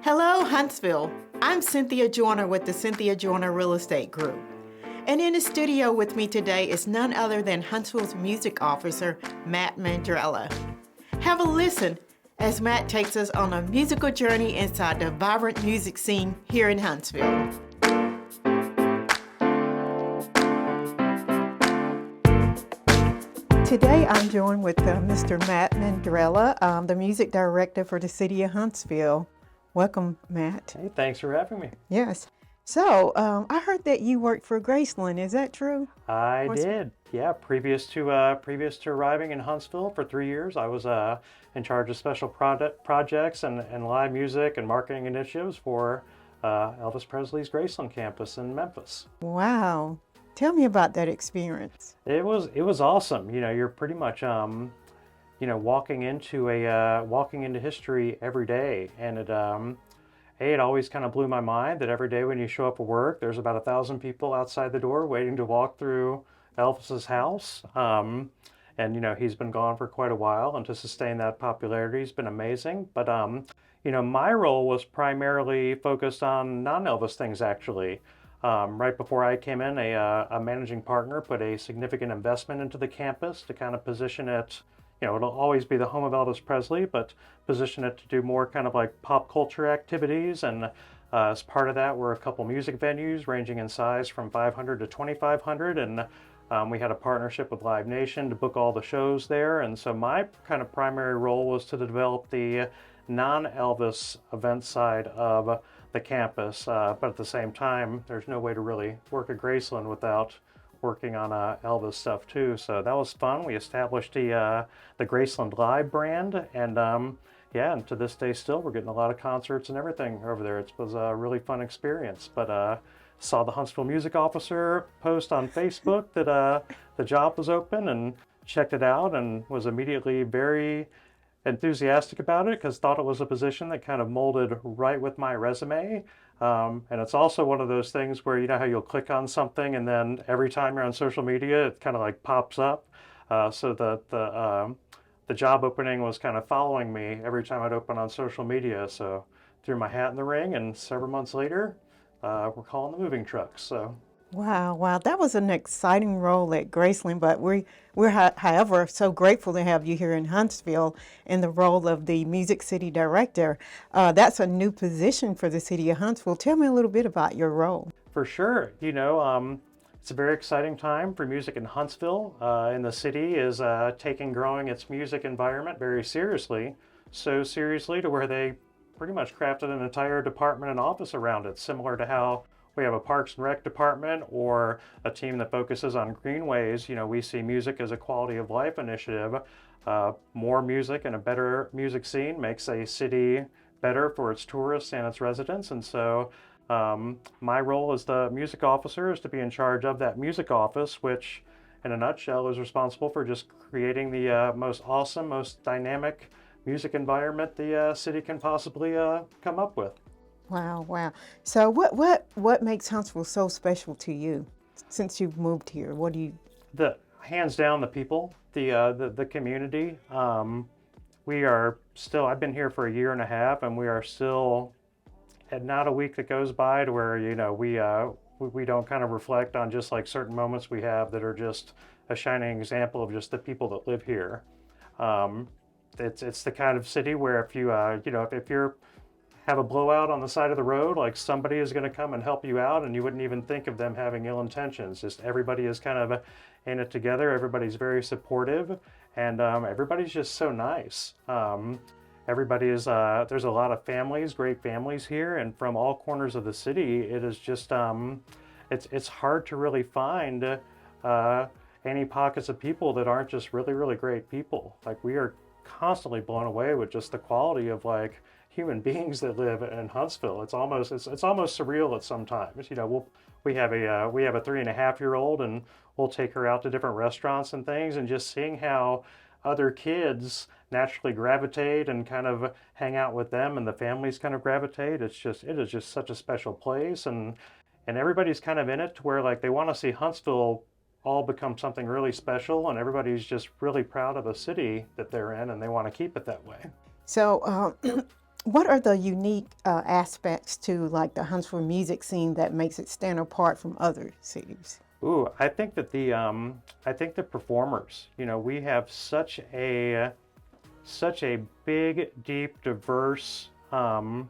Hello Huntsville. I'm Cynthia Joyner with the Cynthia Joyner Real Estate Group. And in the studio with me today is none other than Huntsville's music officer, Matt Mandrella. Have a listen as Matt takes us on a musical journey inside the vibrant music scene here in Huntsville. Today I'm joined with Mr. Matt Mandrella, the music director for the city of Huntsville. Welcome, Matt. Hey, thanks for having me. Yes. So, I heard that you worked for Graceland. Is that true? I did. Yeah, previous to arriving in Huntsville for 3 years, I was in charge of special projects and live music and marketing initiatives for Elvis Presley's Graceland campus in Memphis. Wow. Tell me about that experience. It was awesome. You know, you're pretty much walking into history every day, and it always kind of blew my mind that every day when you show up for work, there's about 1,000 people outside the door waiting to walk through Elvis's house. And he's been gone for quite a while, and to sustain that popularity has been amazing. But my role was primarily focused on non-Elvis things, actually. Right before I came in, a managing partner put a significant investment into the campus to kind of position it. It'll always be the home of Elvis Presley, but position it to do more kind of like pop culture activities. And as part of that, were a couple music venues ranging in size from 500 to 2,500. And we had a partnership with Live Nation to book all the shows there. And so my kind of primary role was to develop the non-Elvis event side of the campus. But at the same time, there's no way to really work at Graceland without working on Elvis stuff too, so that was fun. We established the Graceland Live brand, and and to this day still we're getting a lot of concerts and everything over there. It was a really fun experience. But saw the Huntsville music officer post on Facebook that the job was open, and checked it out and was immediately very enthusiastic about it because thought it was a position that kind of molded right with my resume. And it's also one of those things where you know how you'll click on something and then every time you're on social media it kind of like pops up. So the job opening was kind of following me every time I'd open on social media. So threw my hat in the ring, and several months later we're calling the moving trucks. So. Wow, that was an exciting role at Graceland, but we're however, so grateful to have you here in Huntsville in the role of the Music City Director. That's a new position for the city of Huntsville. Tell me a little bit about your role. For sure. It's a very exciting time for music in Huntsville, and the city is growing its music environment very seriously, so seriously to where they pretty much crafted an entire department and office around it, similar to how we have a Parks and Rec department or a team that focuses on greenways. We see music as a quality of life initiative. More music and a better music scene makes a city better for its tourists and its residents. And so my role as the music officer is to be in charge of that music office, which in a nutshell is responsible for just creating the most awesome, most dynamic music environment the city can possibly come up with. Wow. So what makes Huntsville so special to you since you've moved here? What do you... Hands down, the people, the community. We are still, I've been here for 1.5 years, and we are still, not a week that goes by to where, we don't kind of reflect on just like certain moments we have that are just a shining example of just the people that live here. It's the kind of city where if you, if you're have a blowout on the side of the road, like somebody is going to come and help you out, and you wouldn't even think of them having ill intentions. Just everybody is kind of in it together. Everybody's very supportive, and everybody's just so nice. Everybody is, there's a lot of families, great families here, and from all corners of the city. It is just, it's hard to really find any pockets of people that aren't just really, really great people. Like, we are constantly blown away with just the quality of like human beings that live in Huntsville. It's almost surreal at some times. We have a 3.5-year-old, and we'll take her out to different restaurants and things, and just seeing how other kids naturally gravitate and kind of hang out with them, and the families kind of gravitate. It is just such a special place, and everybody's kind of in it to where like they want to see Huntsville all become something really special, and everybody's just really proud of the city that they're in, and they want to keep it that way. So What are the unique aspects to like the Huntsville music scene that makes it stand apart from other cities? Ooh, I think the performers. You know, we have such a big, deep, diverse artist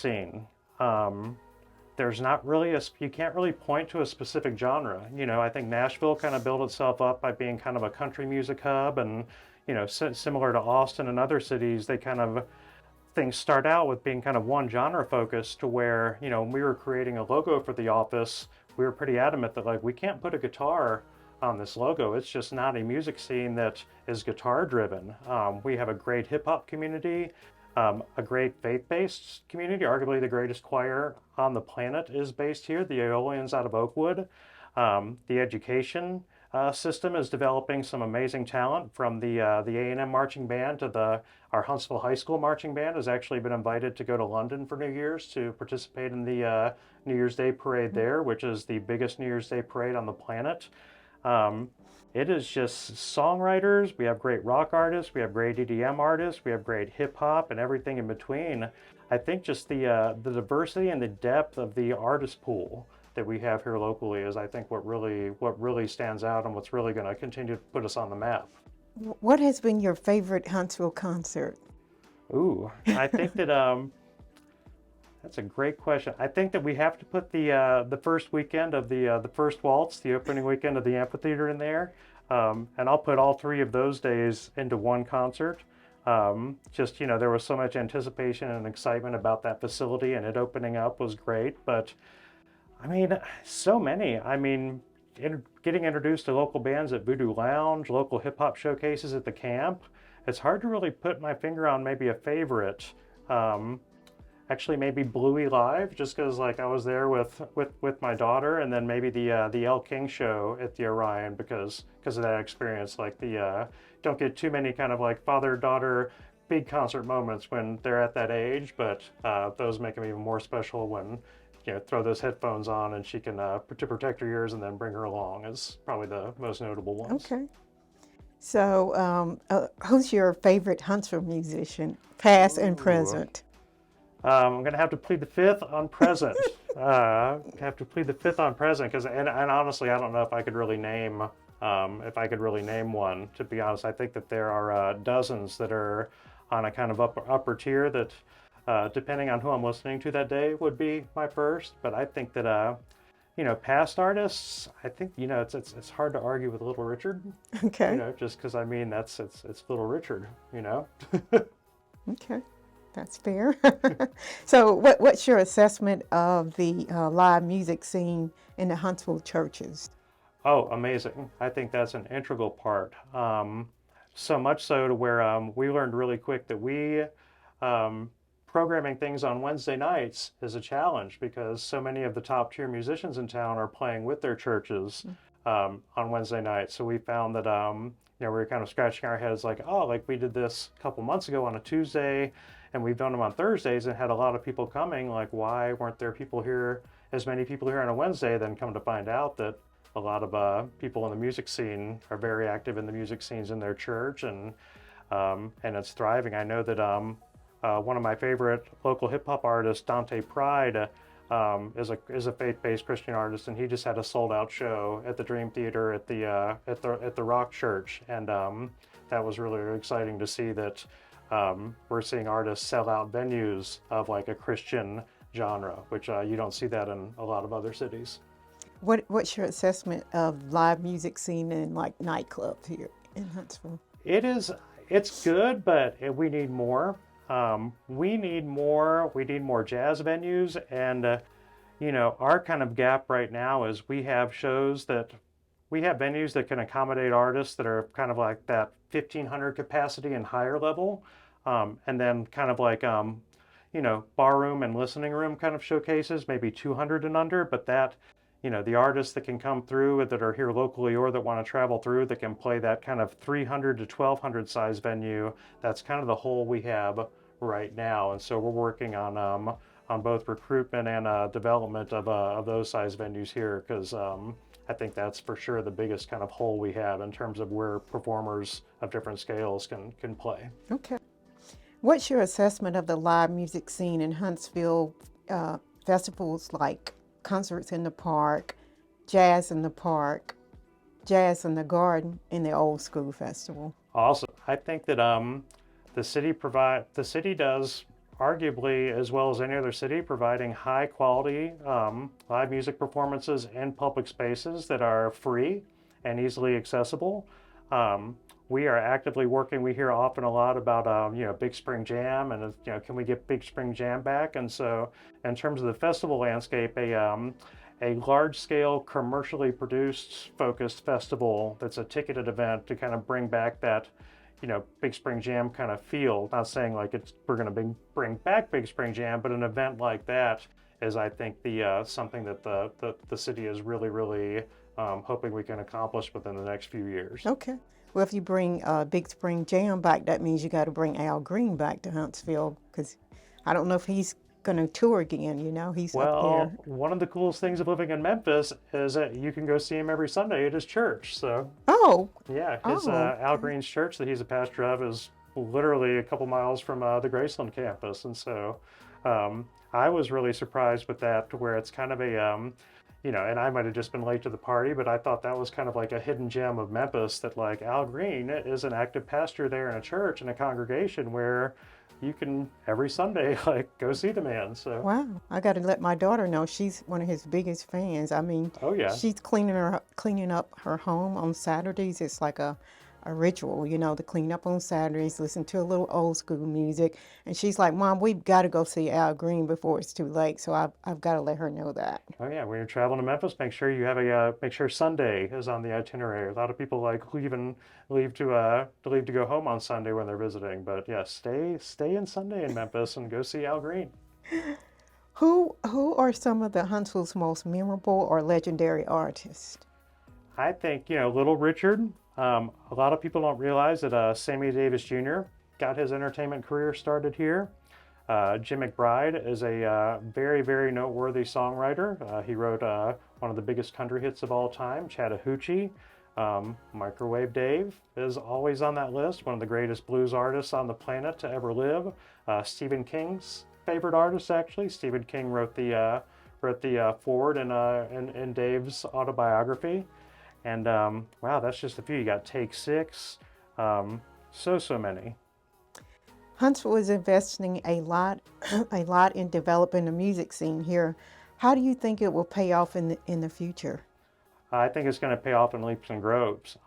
scene. Um, there's not really you can't really point to a specific genre. You know, I think Nashville kind of built itself up by being kind of a country music hub, and you know, similar to Austin and other cities, they kind of things start out with being kind of one genre focused to where, you know, when we were creating a logo for the office, we were pretty adamant that like we can't put a guitar on this logo. It's just not a music scene that is guitar driven. We have a great hip hop community, a great faith-based community. Arguably the greatest choir on the planet is based here, the Aeolians out of Oakwood. The education system is developing some amazing talent, from the A&M marching band to our Huntsville High School marching band has actually been invited to go to London for New Year's to participate in the New Year's Day parade there, which is the biggest New Year's Day parade on the planet. Um, it is just songwriters. We have great rock artists. We have great EDM artists. We have great hip hop and everything in between. I think just the diversity and the depth of the artist pool that we have here locally is, I think, what really stands out and what's really going to continue to put us on the map. What has been your favorite Huntsville concert? Ooh, I think that that's a great question. I think that we have to put the first weekend of the first waltz, the opening weekend of the amphitheater in there, and I'll put all three of those days into one concert. Just, you know, there was so much anticipation and excitement about that facility, and it opening up was great. But I mean, so many. I mean, getting introduced to local bands at Voodoo Lounge, local hip hop showcases at the camp. It's hard to really put my finger on maybe a favorite. Actually, maybe Bluey Live, just because like I was there with my daughter, and then maybe the El King show at the Orion because of that experience. Like don't get too many kind of like father-daughter big concert moments when they're at that age, but those make them even more special when, you know, throw those headphones on and she can to protect her ears and then bring her along is probably the most notable ones. Okay. So, who's your favorite Huntsville musician, past and Ooh. present? I'm gonna have to plead the fifth on present. Have to plead the fifth on present because, and honestly, I don't know if I could really name one. To be honest, I think that there are dozens that are on a kind of upper tier that, depending on who I'm listening to that day, would be my first. But I think that you know, past artists, I think, you know, it's hard to argue with Little Richard. Okay. You know, just because I mean it's Little Richard. You know. Okay. That's fair. So, what's your assessment of the live music scene in the Huntsville churches? Oh, amazing. I think that's an integral part. So much so to where we learned really quick that programming things on Wednesday nights is a challenge because so many of the top tier musicians in town are playing with their churches on Wednesday nights. So we found that you know, we were kind of scratching our heads like, oh, like we did this a couple months ago on a Tuesday, and we've done them on Thursdays and had a lot of people coming. Like, why weren't there as many people here on a Wednesday? Then come to find out that a lot of people in the music scene are very active in the music scenes in their church, and it's thriving. I know that one of my favorite local hip hop artists, Dante Pride, is a faith-based Christian artist, and he just had a sold-out show at the Dream Theater at the Rock Church, and that was really exciting to see that we're seeing artists sell out venues of like a Christian genre, which you don't see that in a lot of other cities. What's your assessment of live music scene in like nightclubs here in Huntsville? It's good, but we need more. We need more jazz venues, and you know, our kind of gap right now is we have venues that can accommodate artists that are kind of like that 1,500 capacity and higher level, and then kind of like you know, barroom and listening room kind of showcases, maybe 200 and under, but that, you know, the artists that can come through that are here locally or that want to travel through that can play that kind of 300 to 1,200 size venue, that's kind of the hole we have right now. And so we're working on both recruitment and development of those size venues here, because I think that's for sure the biggest kind of hole we have in terms of where performers of different scales can play. Okay. What's your assessment of the live music scene in Huntsville? Festivals like concerts in the park, jazz in the park, jazz in the garden, and the old school festival. Awesome. I think that the city does arguably as well as any other city providing high quality live music performances in public spaces that are free and easily accessible. Um, we are actively working. We hear often a lot about Big Spring Jam and can we get Big Spring Jam back? And so in terms of the festival landscape, a large scale commercially produced focused festival that's a ticketed event to kind of bring back that Big Spring Jam kind of feel. Not saying like we're going to bring back Big Spring Jam, but an event like that is, I think, the something that the city is really hoping we can accomplish within the next few years. Okay. Well, if you bring Big Spring Jam back, that means you got to bring Al Green back to Huntsville because I don't know if he's going to tour again. He's up Well, here. one of the coolest things of living in Memphis is that you can go see him every Sunday at his church. So Oh, yeah, his Al Green's church that he's a pastor of is literally a couple miles from the Graceland campus, and so I was really surprised with that, to where it's kind of and I might have just been late to the party, but I thought that was kind of like a hidden gem of Memphis, that like Al Green is an active pastor there in a church and a congregation where you can every Sunday like go see the man. So wow. I got to let my daughter know. She's one of his biggest fans. I mean, oh yeah, she's cleaning up her home on Saturdays. It's like a ritual, to clean up on Saturdays, listen to a little old school music. And she's like, Mom, we've got to go see Al Green before it's too late. So I've got to let her know that. oh yeah. When you're traveling to Memphis, make sure you have make sure Sunday is on the itinerary. A lot of people like leave to go home on Sunday when they're visiting, but yeah, stay in Sunday in Memphis and go see Al Green. Who are some of the Huntsville's most memorable or legendary artists? I think, Little Richard. A lot of people don't realize that Sammy Davis Jr. got his entertainment career started here. Jim McBride is a very noteworthy songwriter. He wrote one of the biggest country hits of all time, Chattahoochee. Microwave Dave is always on that list, one of the greatest blues artists on the planet to ever live. Stephen King's favorite artist, actually. Stephen King wrote the foreword in Dave's autobiography. And wow, that's just a few. You got Take Six, so many. Huntsville is investing a lot in developing the music scene here. How do you think it will pay off in the future? I think it's going to pay off in leaps and grows.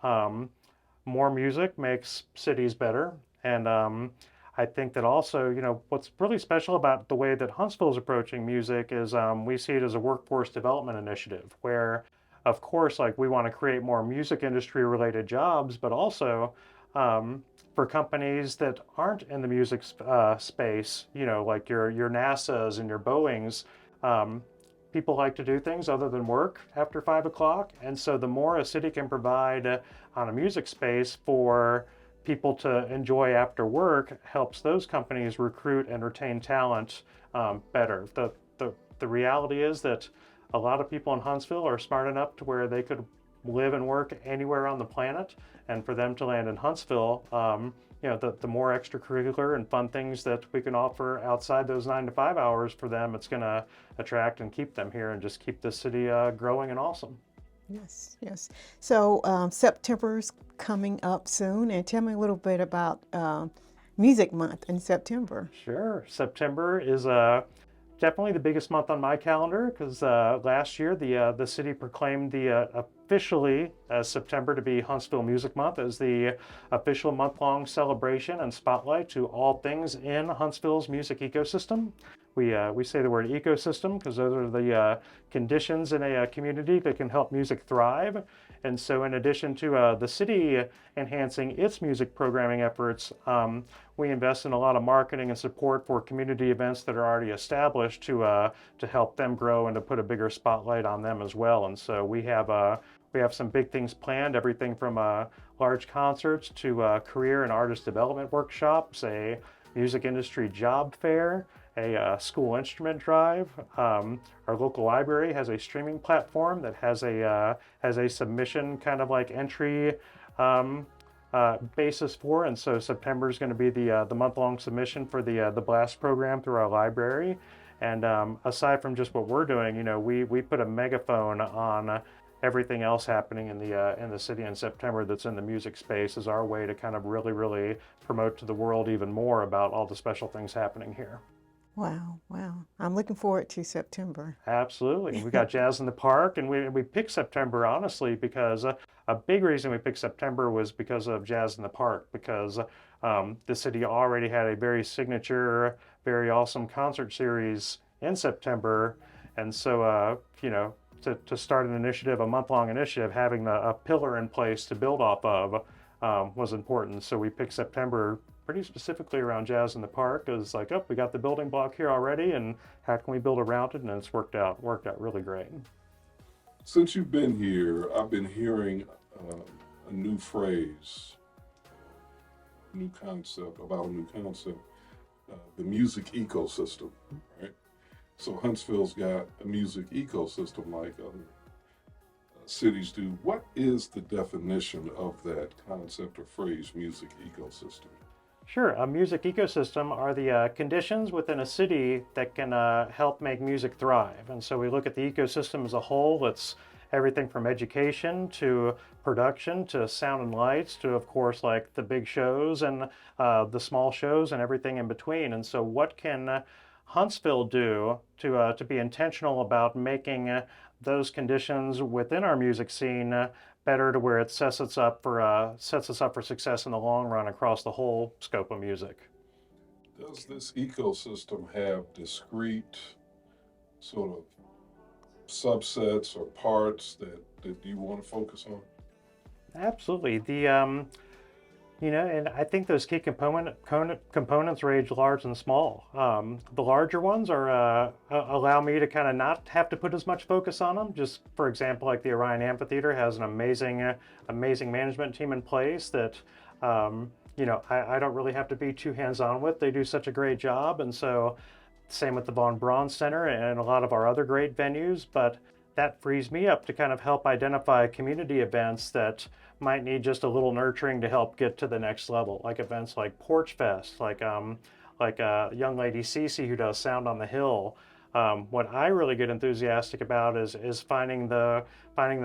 More music makes cities better, and I think that also, what's really special about the way that Huntsville is approaching music is we see it as a workforce development initiative, where of course, like we want to create more music industry related jobs, but also for companies that aren't in the music space, like your NASA's and your Boeings, people like to do things other than work after 5 o'clock. And so the more a city can provide on a music space for people to enjoy after work helps those companies recruit and retain talent better. The reality is that a lot of people in Huntsville are smart enough to where they could live and work anywhere on the planet, and for them to land in Huntsville, the more extracurricular and fun things that we can offer outside those 9 to 5 hours for them, it's going to attract and keep them here and just keep the city growing and awesome. Yes. So September's coming up soon, and tell me a little bit about Music Month in September. Sure. September is definitely the biggest month on my calendar, because last year the city proclaimed officially September to be Huntsville Music Month as the official month-long celebration and spotlight to all things in Huntsville's music ecosystem. We say the word ecosystem because those are the conditions in a community that can help music thrive. And so in addition to the city enhancing its music programming efforts, we invest in a lot of marketing and support for community events that are already established to help them grow and to put a bigger spotlight on them as well. And so we have some big things planned, everything from large concerts to career and artist development workshops, a music industry job fair, a school instrument drive. Our local library has a streaming platform that has a submission kind of like entry basis for, and so September is going to be the month-long submission for the blast program through our library. And aside from just what we're doing, we put a megaphone on everything else happening in the city in September that's in the music space as our way to kind of really promote to the world even more about all the special things happening here. Wow, wow. I'm looking forward to September. Absolutely. We got Jazz in the Park, and we picked September honestly because a big reason we picked September was because of Jazz in the Park, because the city already had a very signature, very awesome concert series in September. And so, to start an initiative, a month-long initiative, having a pillar in place to build off of was important. So we picked September pretty specifically around Jazz in the Park. It was like, oh, we got the building block here already, and how can we build around it? And it's worked out really great. Since you've been here, I've been hearing a new phrase, new concept, the music ecosystem, right? So Huntsville's got a music ecosystem like other cities do. What is the definition of that concept or phrase, music ecosystem? Sure. A music ecosystem are the conditions within a city that can help make music thrive. And so we look at the ecosystem as a whole. It's everything from education to production to sound and lights to, of course, like the big shows and the small shows and everything in between. And so what can Huntsville do to be intentional about making those conditions within our music scene better, to where it sets us up for success in the long run across the whole scope of music? Does this ecosystem have discrete sort of subsets or parts that you want to focus on? Absolutely. And I think those key components range large and small. The larger ones are allow me to kind of not have to put as much focus on them. Just for example, like the Orion Amphitheater has an amazing management team in place that I don't really have to be too hands-on with. They do such a great job, and so same with the Von Braun Center and a lot of our other great venues. But that frees me up to kind of help identify community events that might need just a little nurturing to help get to the next level, like events like Porch Fest, like young lady Cece who does Sound on the Hill. What I really get enthusiastic about is finding the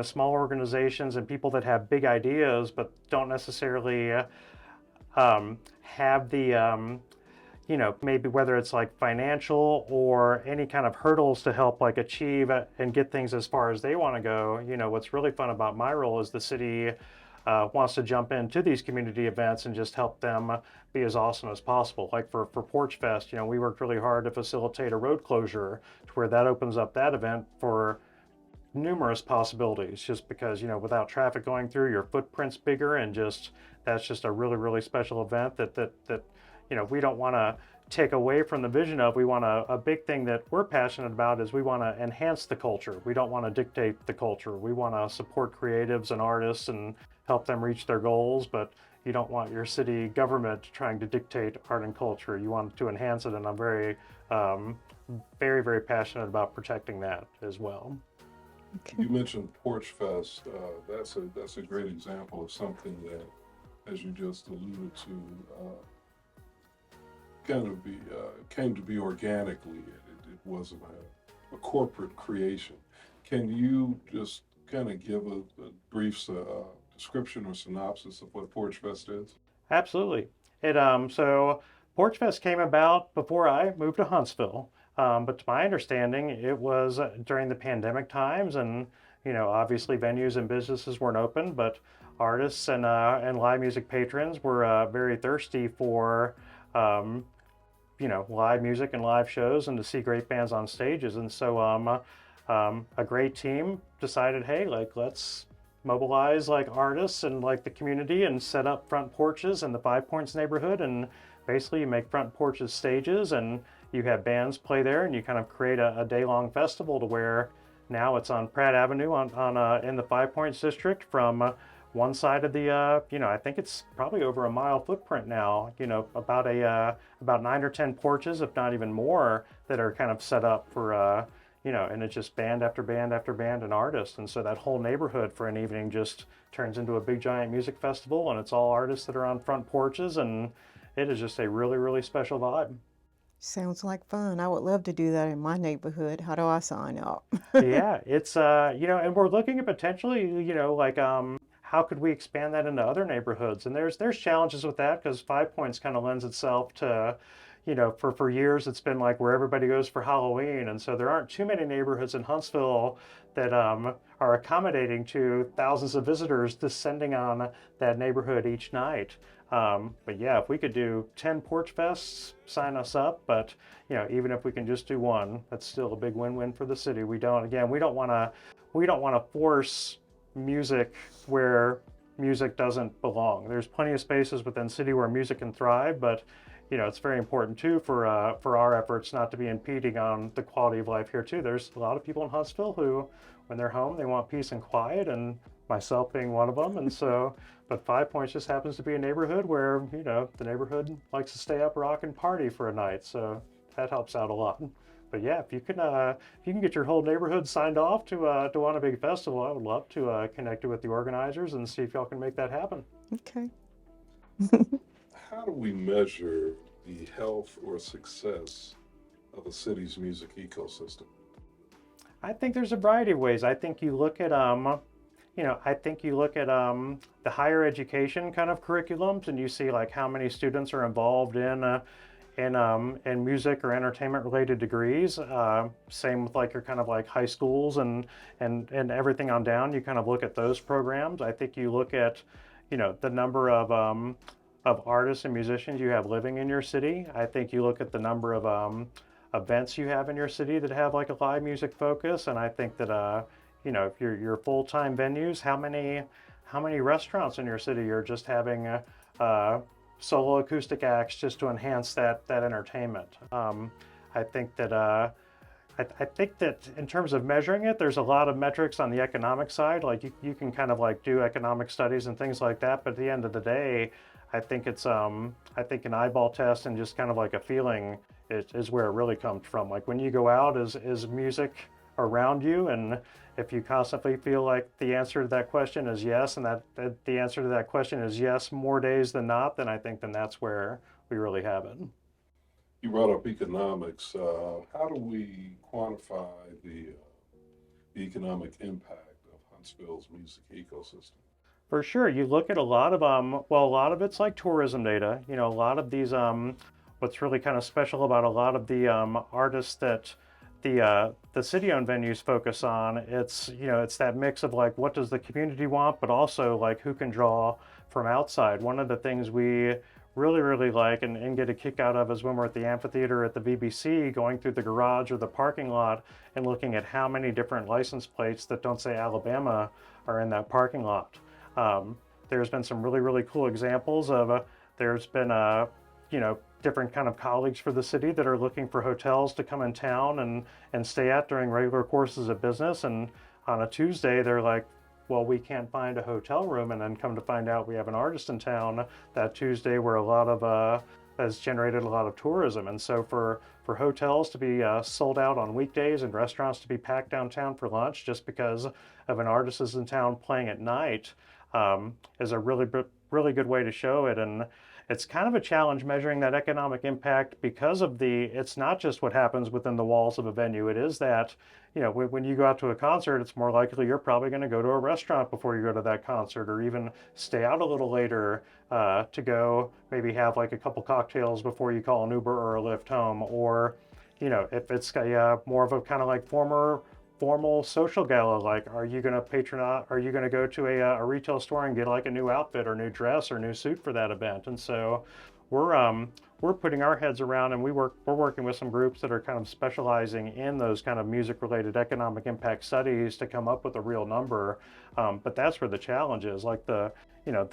small organizations and people that have big ideas but don't necessarily have the maybe whether it's like financial or any kind of hurdles to help like achieve and get things as far as they want to go. What's really fun about my role is the city wants to jump into these community events and just help them be as awesome as possible. Like for Porch Fest, we worked really hard to facilitate a road closure to where that opens up that event for numerous possibilities, just because without traffic going through, your footprint's bigger, and that's just a really special event that we don't want to take away from the vision of. We want a big thing that we're passionate about is we want to enhance the culture. We don't want to dictate the culture. We want to support creatives and artists and help them reach their goals, but you don't want your city government trying to dictate art and culture. You want to enhance it, and I'm very passionate about protecting that as well. Okay. You mentioned Porch Fest. That's a great example of something that, as you just alluded to, came to be organically. It wasn't a corporate creation. Can you just kind of give a brief description or synopsis of what Porch Fest is? Absolutely. So Porch Fest came about before I moved to Huntsville, but to my understanding, it was during the pandemic times, and obviously venues and businesses weren't open, but artists and live music patrons were very thirsty for live music and live shows and to see great bands on stages. And so a great team decided, hey, let's mobilize artists and the community and set up front porches in the Five Points neighborhood. And basically you make front porches stages and you have bands play there, and you kind of create a day-long festival to where now it's on Pratt Avenue in the Five Points district from one side of the, I think it's probably over a mile footprint now, about 9 or 10 porches, if not even more, that are kind of set up for, and it's just band after band after band and artists. And so that whole neighborhood for an evening just turns into a big giant music festival, and it's all artists that are on front porches, and it is just a really, really special vibe. Sounds like fun. I would love to do that in my neighborhood. How do I sign up? Yeah, it's and we're looking at potentially, how could we expand that into other neighborhoods? And there's challenges with that because Five Points kind of lends itself to, for years it's been like where everybody goes for Halloween, and so there aren't too many neighborhoods in Huntsville that are accommodating to thousands of visitors descending on that neighborhood each night. But yeah, if we could do 10 porch fests, sign us up. But even if we can just do one, that's still a big win-win for the city. We don't want to force music where music doesn't belong. There's plenty of spaces within city where music can thrive, but it's very important too for our efforts not to be impeding on the quality of life here too. There's a lot of people in Huntsville who, when they're home, they want peace and quiet, and myself being one of them. And so, but Five Points just happens to be a neighborhood where the neighborhood likes to stay up, rock, and party for a night. So that helps out a lot. But yeah, if you can get your whole neighborhood signed off to want a big festival, I would love to connect you with the organizers and see if y'all can make that happen. Okay. How do we measure the health or success of a city's music ecosystem? I think there's a variety of ways. I think you look at the higher education kind of curriculums, and you see like how many students are involved in music or entertainment related degrees. Same with like your kind of like high schools and everything on down. You kind of look at those programs. I think you look at the number of artists and musicians you have living in your city. I think you look at the number of events you have in your city that have like a live music focus, and I think that if your full-time venues, how many restaurants in your city are just having solo acoustic acts just to enhance that entertainment. I think that in terms of measuring it, there's a lot of metrics on the economic side. Like you can kind of like do economic studies and things like that, but at the end of the day, I think an eyeball test and just kind of like a feeling is where it really comes from. Like when you go out, is music around you, and if you constantly feel like the answer to that question is yes, and that the answer to that question is yes more days than not, then I think that's where we really have it. You brought up economics. How do we quantify the economic impact of Huntsville's music ecosystem? For sure, you look at a lot of a lot of it's like tourism data. A lot of these what's really kind of special about a lot of the artists that the city-owned venues focus on, it's that mix of like what does the community want, but also like who can draw from outside. One of the things we really like and get a kick out of is when we're at the amphitheater at the VBC, going through the garage or the parking lot and looking at how many different license plates that don't say Alabama are in that parking lot. There's been some really cool examples of there's been different kind of colleagues for the city that are looking for hotels to come in town and stay at during regular courses of business, and on a Tuesday they're like, well, we can't find a hotel room, and then come to find out we have an artist in town that Tuesday where a lot of has generated a lot of tourism. And so for hotels to be sold out on weekdays and restaurants to be packed downtown for lunch just because of an artist is in town playing at night is a really good way to show it. And it's kind of a challenge measuring that economic impact because of it's not just what happens within the walls of a venue. It is that, when you go out to a concert, it's more likely you're probably going to go to a restaurant before you go to that concert, or even stay out a little later to go maybe have like a couple cocktails before you call an Uber or a Lyft home. Or, if it's more of a kind of like formal social gala, like are you going to go to a retail store and get like a new outfit or new dress or new suit for that event? And so we're putting our heads around, and we're working with some groups that are kind of specializing in those kind of music related economic impact studies to come up with a real number. But that's where the challenge is, like the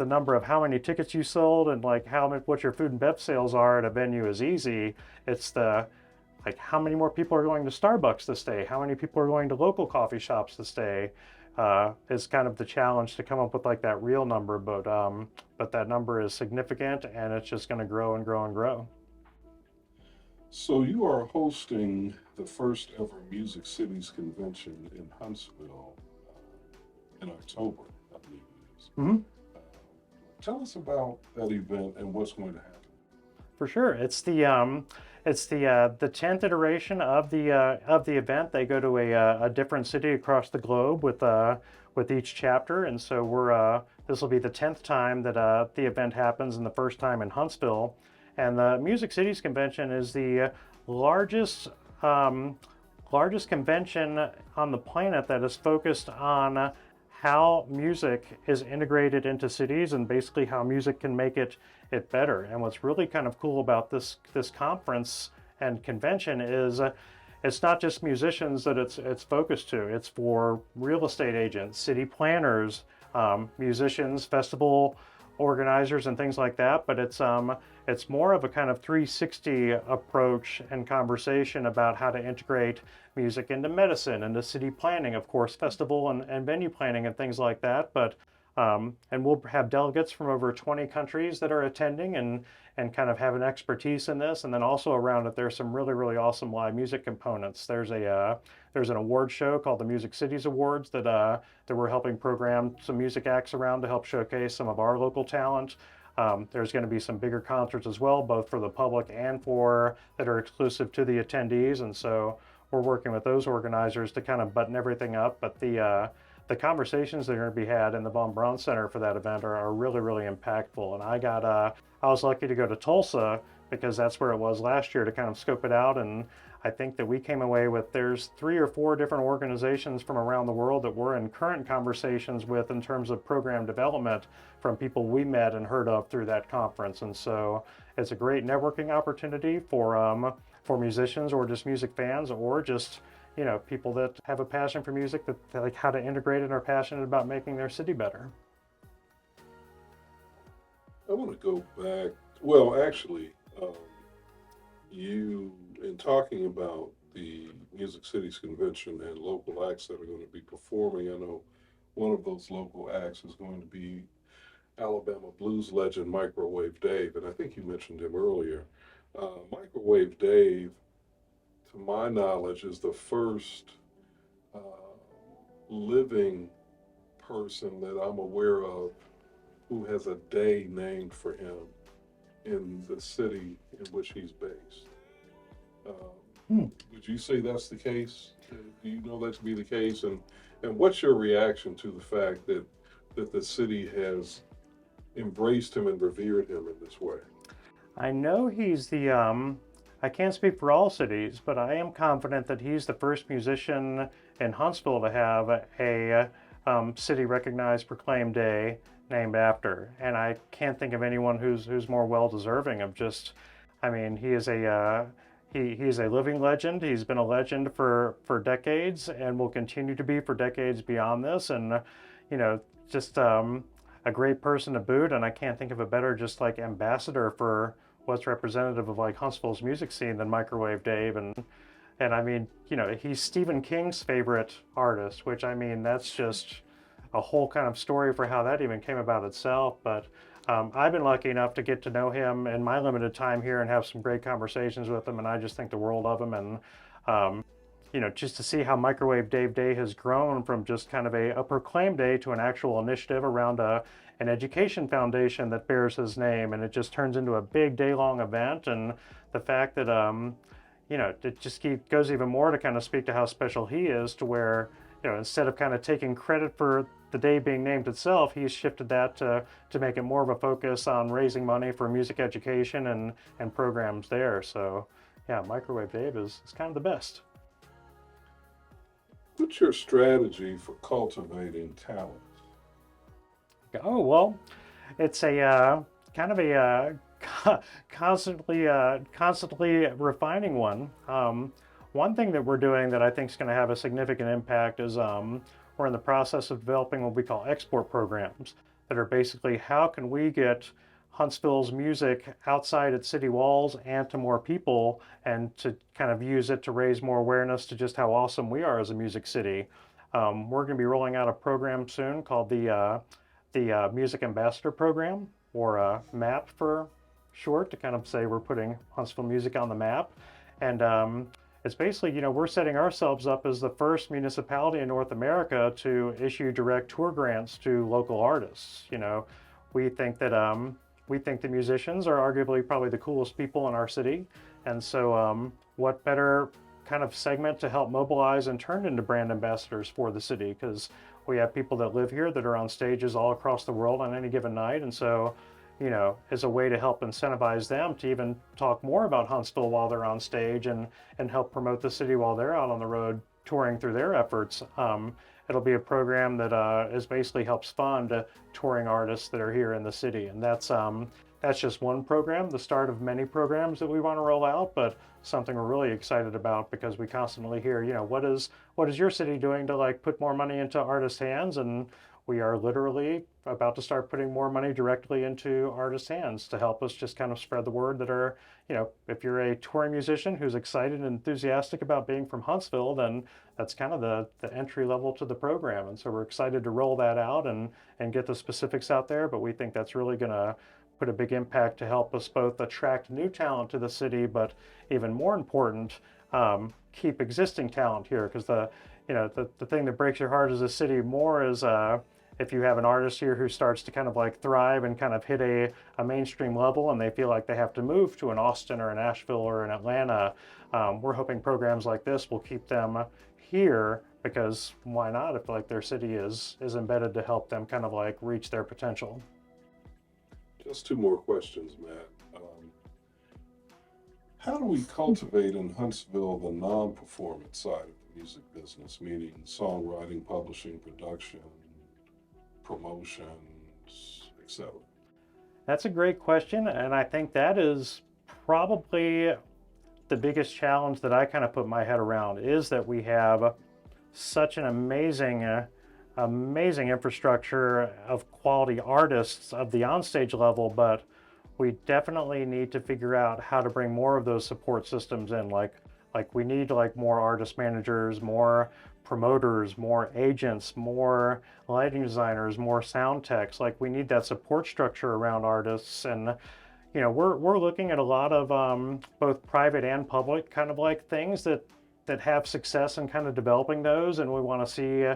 number of how many tickets you sold and like what your food and bev sales are at a venue is easy. It's like how many more people are going to Starbucks to stay? How many people are going to local coffee shops to stay? Is kind of the challenge to come up with like that real number, but that number is significant, and it's just going to grow and grow and grow. So you are hosting the first ever Music Cities convention in Huntsville in October, I believe it is. Mhm. Uh, Tell us about that event and what's going to happen. For sure. It's the 10th iteration of the event. They go to a different city across the globe with each chapter, and so we're this will be the 10th time that the event happens, and the first time in Huntsville. And the Music Cities Convention is the largest um, largest convention on the planet that is focused on how music is integrated into cities and basically how music can make it better. And what's really kind of cool about this conference and convention is it's not just musicians that it's focused to. It's for real estate agents, city planners, musicians, festival organizers, and things like that. But it's more of a kind of 360 approach and conversation about how to integrate music into medicine, into city planning, of course, festival and venue planning and things like that. But and we'll have delegates from over 20 countries that are attending and kind of have an expertise in this. And then also around it, there's some really, really awesome live music components. There's an award show called the Music Cities Awards that we're helping program some music acts around to help showcase some of our local talent. There's going to be some bigger concerts as well, both for the public and for that are exclusive to the attendees. And so we're working with those organizers to kind of button everything up. But the conversations that are going to be had in the Von Braun Center for that event are really, really impactful. And I was lucky to go to Tulsa because that's where it was last year to kind of scope it out. And I think that we came away with there's 3 or 4 different organizations from around the world that we're in current conversations with in terms of program development from people we met and heard of through that conference. And so it's a great networking opportunity for musicians or just music fans or just people that have a passion for music, that like how to integrate it and are passionate about making their city better. I want to go back. Well, actually, you, in talking about the Music Cities Convention and local acts that are going to be performing, I know one of those local acts is going to be Alabama blues legend Microwave Dave, and I think you mentioned him earlier. Microwave Dave, to my knowledge, is the first uh, living person that I'm aware of who has a day named for him in the city in which he's based. Would you say that's the case? Do you know that to be the case? And what's your reaction to the fact that the city has embraced him and revered him in this way? I know he's I can't speak for all cities, but I am confident that he's the first musician in Huntsville to have a city recognized proclaimed day named after. And I can't think of anyone who's more well deserving of just, I mean, he is he's a living legend. He's been a legend for decades and will continue to be for decades beyond this. And, just a great person to boot. And I can't think of a better just like ambassador for what's representative of like Huntsville's music scene than Microwave Dave. And I mean, he's Stephen King's favorite artist, which I mean, that's just a whole kind of story for how that even came about itself. But I've been lucky enough to get to know him in my limited time here and have some great conversations with him, and I just think the world of him. And just to see how Microwave Dave Day has grown from just kind of a proclaimed day to an actual initiative around an education foundation that bears his name, and it just turns into a big day-long event. And the fact that it just goes even more to kind of speak to how special he is, to where instead of kind of taking credit for the day being named itself, he's shifted that to make it more of a focus on raising money for music education and programs there. So yeah, Microwave Dave is kind of the best. What's your strategy for cultivating talent? Oh, well, it's a kind of a constantly refining one. One thing that we're doing that I think is going to have a significant impact is we're in the process of developing what we call export programs that are basically how can we get Huntsville's music outside its city walls and to more people, and to kind of use it to raise more awareness to just how awesome we are as a music city. We're going to be rolling out a program soon called the Music Ambassador Program, or MAP for short, to kind of say we're putting Huntsville music on the map. And it's basically, we're setting ourselves up as the first municipality in North America to issue direct tour grants to local artists. We think that we think the musicians are arguably probably the coolest people in our city, and so what better kind of segment to help mobilize and turn into brand ambassadors for the city, because we have people that live here that are on stages all across the world on any given night, and so as a way to help incentivize them to even talk more about Huntsville while they're on stage and help promote the city while they're out on the road touring through their efforts. It'll be a program that is basically helps fund touring artists that are here in the city, and that's just one program, the start of many programs that we want to roll out, but something we're really excited about because we constantly hear, what is your city doing to like put more money into artists' hands, and we are literally about to start putting more money directly into artists' hands to help us just kind of spread the word that are, if you're a touring musician who's excited and enthusiastic about being from Huntsville, then that's kind of the entry level to the program. And so we're excited to roll that out and get the specifics out there, but we think that's really going to put a big impact to help us both attract new talent to the city, but even more important, keep existing talent here. Because the thing that breaks your heart as a city more is if you have an artist here who starts to kind of like thrive and kind of hit a mainstream level and they feel like they have to move to an Austin or an Nashville or an Atlanta, we're hoping programs like this will keep them here, because why not if like their city is embedded to help them kind of like reach their potential. Just two more questions, Matt. How do we cultivate in Huntsville the non-performance side of the music business, meaning songwriting, publishing, production, promotions, etc.? That's a great question, and I think that is probably the biggest challenge that I kind of put my head around, is that we have such an amazing infrastructure of quality artists of the onstage level, but we definitely need to figure out how to bring more of those support systems in. Like we need like more artist managers, more promoters, more agents, more lighting designers, more sound techs. Like we need that support structure around artists. And we're looking at a lot of both private and public kind of like things that have success in kind of developing those, and we want to see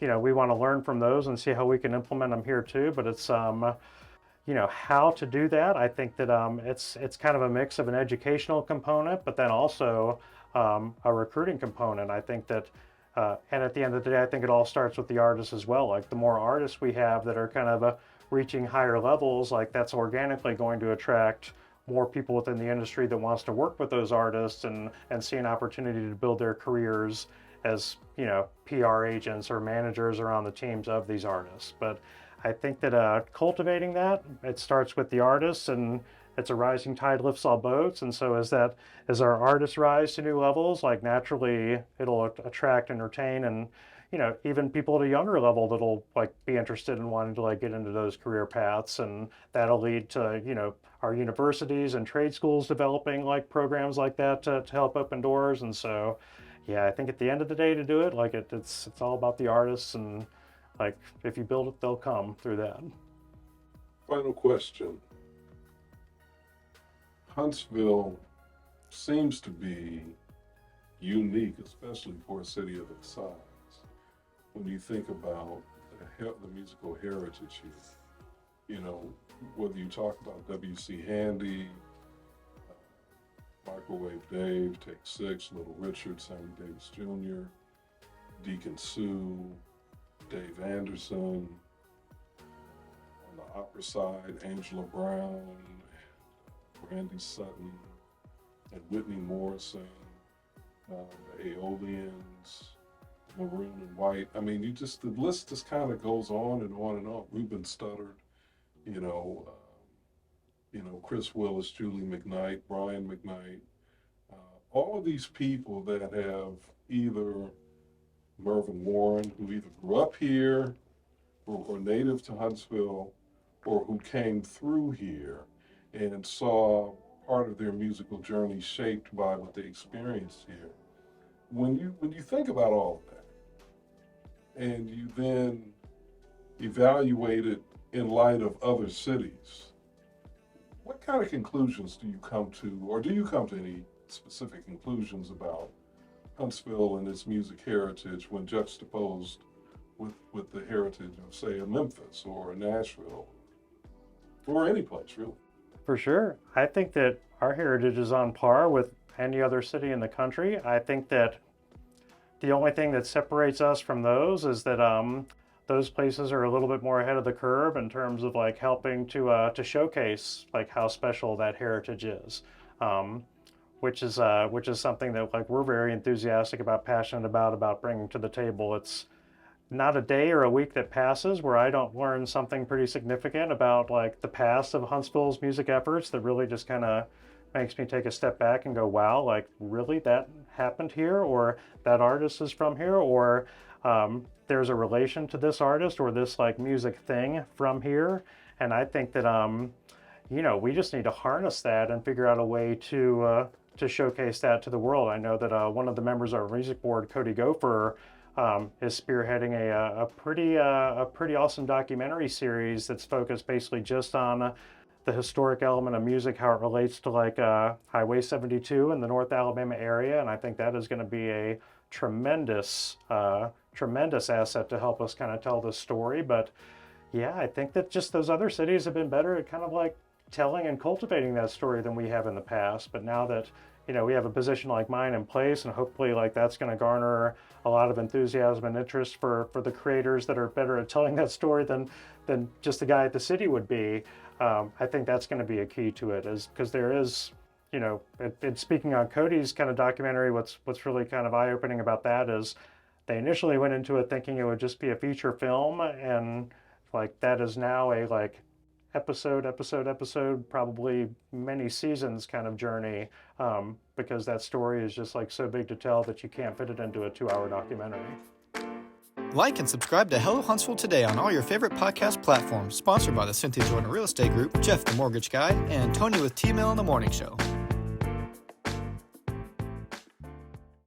we want to learn from those and see how we can implement them here too. But it's how to do that, I think that it's kind of a mix of an educational component, but then also a recruiting component. I think that and at the end of the day, I think it all starts with the artists as well. Like the more artists we have that are kind of reaching higher levels, like that's organically going to attract more people within the industry that wants to work with those artists and see an opportunity to build their careers as PR agents or managers around the teams of these artists. But I think that cultivating that, it starts with the artists, and it's a rising tide lifts all boats. And so as our artists rise to new levels, like naturally it'll attract and retain, and even people at a younger level that'll like be interested in wanting to like get into those career paths, and that'll lead to our universities and trade schools developing like programs like that to help open doors. And so yeah, I think at the end of the day, to do it, like it's all about the artists, and like if you build it, they'll come through that. Final question. Huntsville seems to be unique, especially for a city of its size. When you think about the musical heritage here, whether you talk about W.C. Handy, Microwave Dave, Take Six, Little Richard, Sammy Davis Jr., Deacon Sue, Dave Anderson, on the opera side, Angela Brown, Brandy Sutton, and Whitney Morrison, the Aeolians, Maroon and White. I mean, the list just kind of goes on and on and on. Reuben Studdard, Chris Willis, Julie McKnight, Brian McKnight, all of these people that have either Mervyn Warren, who either grew up here or native to Huntsville, or who came through here and saw part of their musical journey shaped by what they experienced here. When you think about all of that, and you then evaluate it in light of other cities, what kind of conclusions do you come to, or do you come to any specific conclusions about Huntsville and its music heritage when juxtaposed with the heritage of, say, a Memphis or a Nashville or any place, really. For sure. I think that our heritage is on par with any other city in the country. I think that the only thing that separates us from those is that those places are a little bit more ahead of the curve in terms of like helping to showcase like how special that heritage is, which is something that like we're very enthusiastic about, passionate about bringing to the table. It's not a day or a week that passes where I don't learn something pretty significant about like the past of Huntsville's music efforts that really just kind of makes me take a step back and go, wow, like really that happened here, or that artist is from here, or there's a relation to this artist or this like music thing from here. And I think that, we just need to harness that and figure out a way to showcase that to the world. I know that one of the members of our music board, Cody Gopher, is spearheading a pretty awesome documentary series that's focused basically just on the historic element of music, how it relates to like Highway 72 in the North Alabama area, and I think that is going to be a tremendous asset to help us kind of tell this story. But yeah, I think that just those other cities have been better at kind of like telling and cultivating that story than we have in the past. But now that we have a position like mine in place, and hopefully like that's going to garner a lot of enthusiasm and interest for the creators that are better at telling that story than just the guy at the city would be. I think that's going to be a key to it, is because there is, speaking on Cody's kind of documentary, what's really kind of eye-opening about that is they initially went into it thinking it would just be a feature film, and like that is now a like episode, probably many seasons kind of journey, because that story is just like so big to tell that you can't fit it into a 2-hour documentary. Like and subscribe to Hello Huntsville today on all your favorite podcast platforms. Sponsored by the Cynthia Jordan Real Estate Group, Jeff the Mortgage Guy, and Tony with T-Mill in the Morning Show.